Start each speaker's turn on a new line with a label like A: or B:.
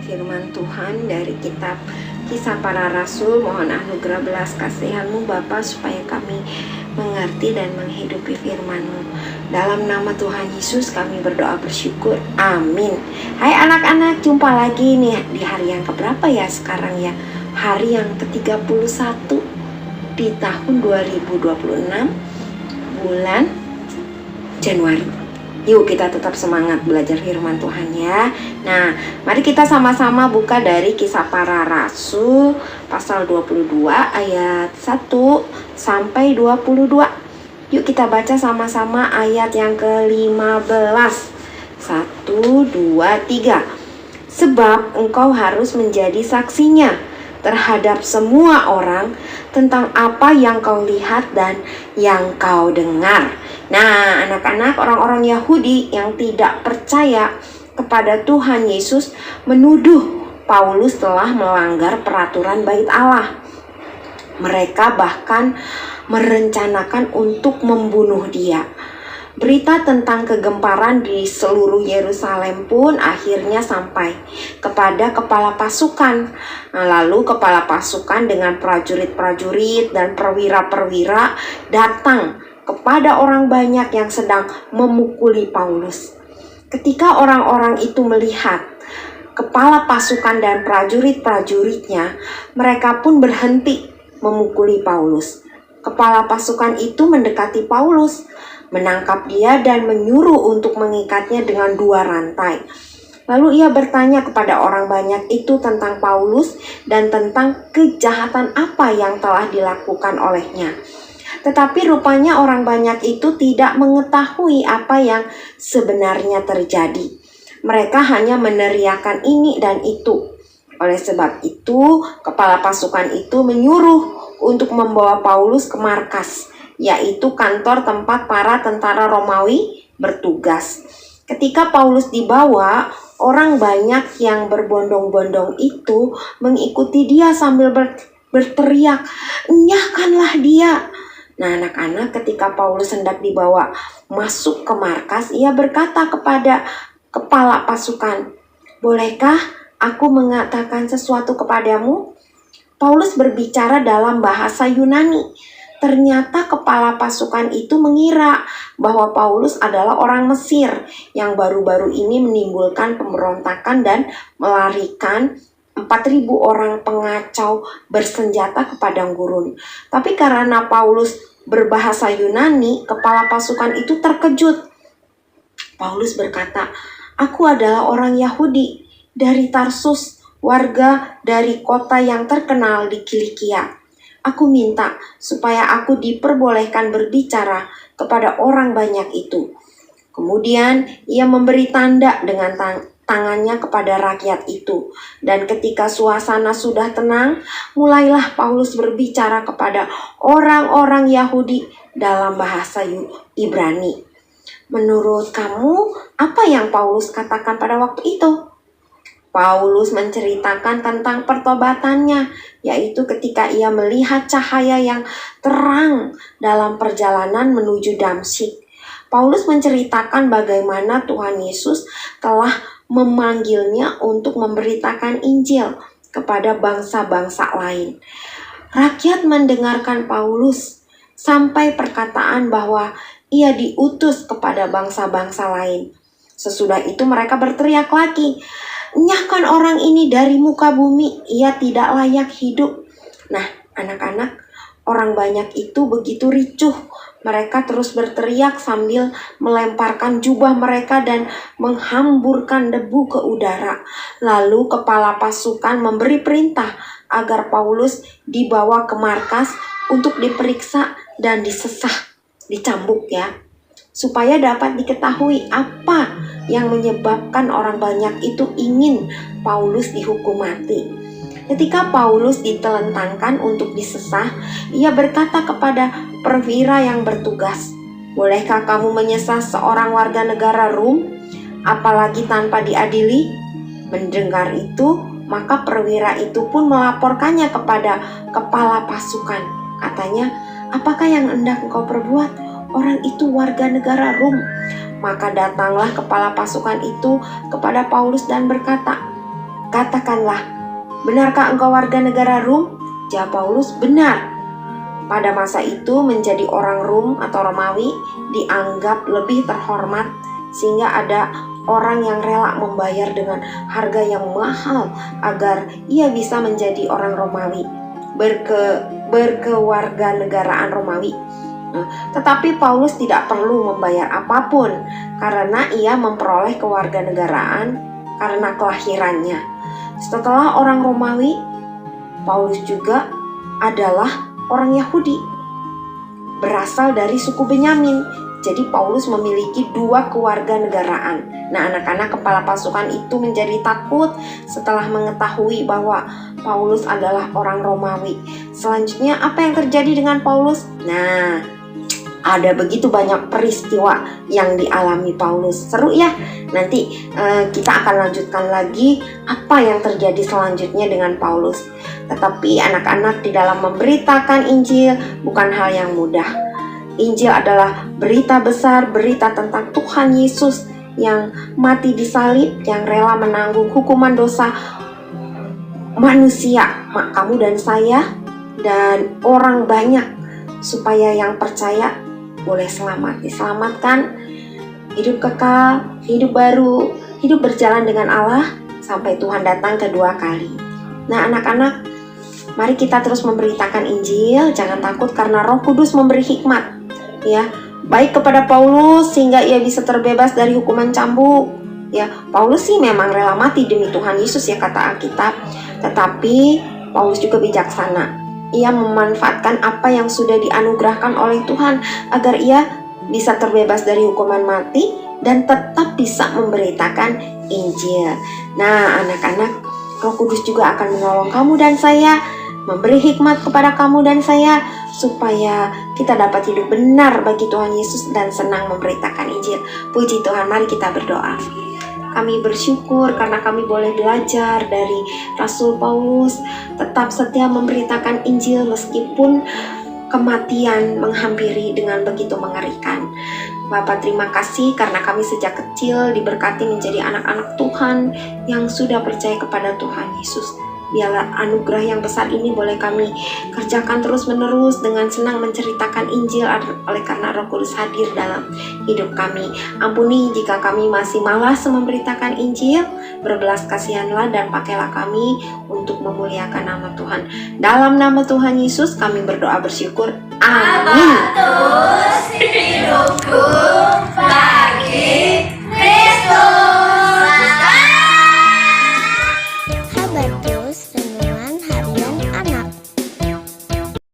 A: firman Tuhan dari kitab Kisah Para Rasul. Mohon anugerah belas kasihan-Mu Bapa supaya kami mengerti dan menghidupi firman-Mu. Dalam nama Tuhan Yesus kami berdoa bersyukur. Amin. Hai anak-anak, jumpa lagi nih di hari yang keberapa ya sekarang ya? Hari yang ke-31 di tahun 2026, bulan Januari. Yuk kita tetap semangat belajar firman Tuhan ya. Nah, mari kita sama-sama buka dari Kisah Para Rasul pasal 22 ayat 1 sampai 22. Yuk kita baca sama-sama ayat yang ke-15. 1, 2, 3. Sebab engkau harus menjadi saksinya terhadap semua orang tentang apa yang kau lihat dan yang kau dengar. Nah, anak-anak, orang-orang Yahudi yang tidak percaya kepada Tuhan Yesus menuduh Paulus telah melanggar peraturan Bait Allah. Mereka bahkan merencanakan untuk membunuh dia. Berita tentang kegemparan di seluruh Yerusalem pun akhirnya sampai kepada kepala pasukan. Nah, lalu kepala pasukan dengan prajurit-prajurit dan perwira-perwira datang kepada orang banyak yang sedang memukuli Paulus. Ketika orang-orang itu melihat kepala pasukan dan prajurit-prajuritnya, mereka pun berhenti memukuli Paulus. Kepala pasukan itu mendekati Paulus, menangkap dia dan menyuruh untuk mengikatnya dengan 2 rantai. Lalu ia bertanya kepada orang banyak itu tentang Paulus dan tentang kejahatan apa yang telah dilakukan olehnya. Tetapi rupanya orang banyak itu tidak mengetahui apa yang sebenarnya terjadi. Mereka hanya meneriakan ini dan itu. Oleh sebab itu, kepala pasukan itu menyuruh untuk membawa Paulus ke markas, yaitu kantor tempat para tentara Romawi bertugas. Ketika Paulus dibawa, orang banyak yang berbondong-bondong itu mengikuti dia sambil berteriak, "Enyahkanlah dia!" Nah, anak-anak, ketika Paulus hendak dibawa masuk ke markas, ia berkata kepada kepala pasukan, "Bolehkah aku mengatakan sesuatu kepadamu?" Paulus berbicara dalam bahasa Yunani. Ternyata kepala pasukan itu mengira bahwa Paulus adalah orang Mesir yang baru-baru ini menimbulkan pemberontakan dan melarikan 4.000 orang pengacau bersenjata ke padang gurun. Tapi karena Paulus berbahasa Yunani, kepala pasukan itu terkejut. Paulus berkata, "Aku adalah orang Yahudi dari Tarsus, warga dari kota yang terkenal di Kilikia. Aku minta supaya aku diperbolehkan berbicara kepada orang banyak itu." Kemudian ia memberi tanda dengan tangannya kepada rakyat itu. Dan ketika suasana sudah tenang, mulailah Paulus berbicara kepada orang-orang Yahudi dalam bahasa Ibrani. Menurut kamu, apa yang Paulus katakan pada waktu itu? Paulus menceritakan tentang pertobatannya, yaitu ketika ia melihat cahaya yang terang dalam perjalanan menuju Damsyik. Paulus menceritakan bagaimana Tuhan Yesus telah memanggilnya untuk memberitakan Injil kepada bangsa-bangsa lain. Rakyat mendengarkan Paulus sampai perkataan bahwa ia diutus kepada bangsa-bangsa lain. Sesudah itu mereka berteriak lagi, "Enyahkan orang ini dari muka bumi, ia tidak layak hidup." Nah, anak-anak, orang banyak itu begitu ricuh. Mereka terus berteriak sambil melemparkan jubah mereka dan menghamburkan debu ke udara. Lalu kepala pasukan memberi perintah agar Paulus dibawa ke markas untuk diperiksa dan disesah, dicambuk ya, supaya dapat diketahui apa yang menyebabkan orang banyak itu ingin Paulus dihukum mati. Ketika Paulus ditelentangkan untuk disesah, ia berkata kepada perwira yang bertugas, "Bolehkah kamu menyesah seorang warga negara Rom, apalagi tanpa diadili?" Mendengar itu, maka perwira itu pun melaporkannya kepada kepala pasukan. Katanya, "Apakah yang hendak engkau perbuat? Orang itu warga negara Rom." Maka datanglah kepala pasukan itu kepada Paulus dan berkata, Katakanlah, benarkah engkau warga negara Rum? Jawab Paulus, benar. Pada masa itu menjadi orang Rum atau Romawi dianggap lebih terhormat, sehingga ada orang yang rela membayar dengan harga yang mahal agar ia bisa menjadi orang Romawi, berkewarganegaraan Romawi. Tetapi Paulus tidak perlu membayar apapun karena ia memperoleh kewarganegaraan karena kelahirannya. Setelah orang Romawi, Paulus juga adalah orang Yahudi, berasal dari suku Benyamin. Jadi Paulus memiliki 2 kewarganegaraan. Nah, anak-anak, kepala pasukan itu menjadi takut setelah mengetahui bahwa Paulus adalah orang Romawi. Selanjutnya apa yang terjadi dengan Paulus? Nah, ada begitu banyak peristiwa yang dialami Paulus. Seru ya? Nanti kita akan lanjutkan lagi apa yang terjadi selanjutnya dengan Paulus. Tetapi anak-anak, di dalam memberitakan Injil bukan hal yang mudah. Injil adalah berita besar, berita tentang Tuhan Yesus yang mati di salib, yang rela menanggung hukuman dosa manusia, kamu dan saya, dan orang banyak, supaya yang percaya boleh selamat, diselamatkan, hidup kekal, hidup baru, hidup berjalan dengan Allah sampai Tuhan datang kedua kali. Nah, anak-anak, mari kita terus memberitakan Injil, jangan takut karena Roh Kudus memberi hikmat, ya, baik kepada Paulus sehingga ia bisa terbebas dari hukuman cambuk. Ya, Paulus sih memang rela mati demi Tuhan Yesus, ya, kata Alkitab, tetapi Paulus juga bijaksana. Ia memanfaatkan apa yang sudah dianugerahkan oleh Tuhan agar ia bisa terbebas dari hukuman mati dan tetap bisa memberitakan Injil. Nah, anak-anak, Roh Kudus juga akan menolong kamu dan saya, memberi hikmat kepada kamu dan saya, supaya kita dapat hidup benar bagi Tuhan Yesus dan senang memberitakan Injil. Puji Tuhan, mari kita berdoa. Kami bersyukur karena kami boleh belajar dari Rasul Paulus, tetap setia memberitakan Injil meskipun kematian menghampiri dengan begitu mengerikan. Bapa, terima kasih karena kami sejak kecil diberkati menjadi anak-anak Tuhan yang sudah percaya kepada Tuhan Yesus. Biarlah anugerah yang besar ini boleh kami kerjakan terus-menerus dengan senang menceritakan Injil oleh karena Roh Kudus hadir dalam hidup kami. Ampuni jika kami masih malas memberitakan Injil, berbelas kasihanlah dan pakailah kami untuk memuliakan nama Tuhan. Dalam nama Tuhan Yesus kami berdoa bersyukur. Amin.
B: Apa terus hidupku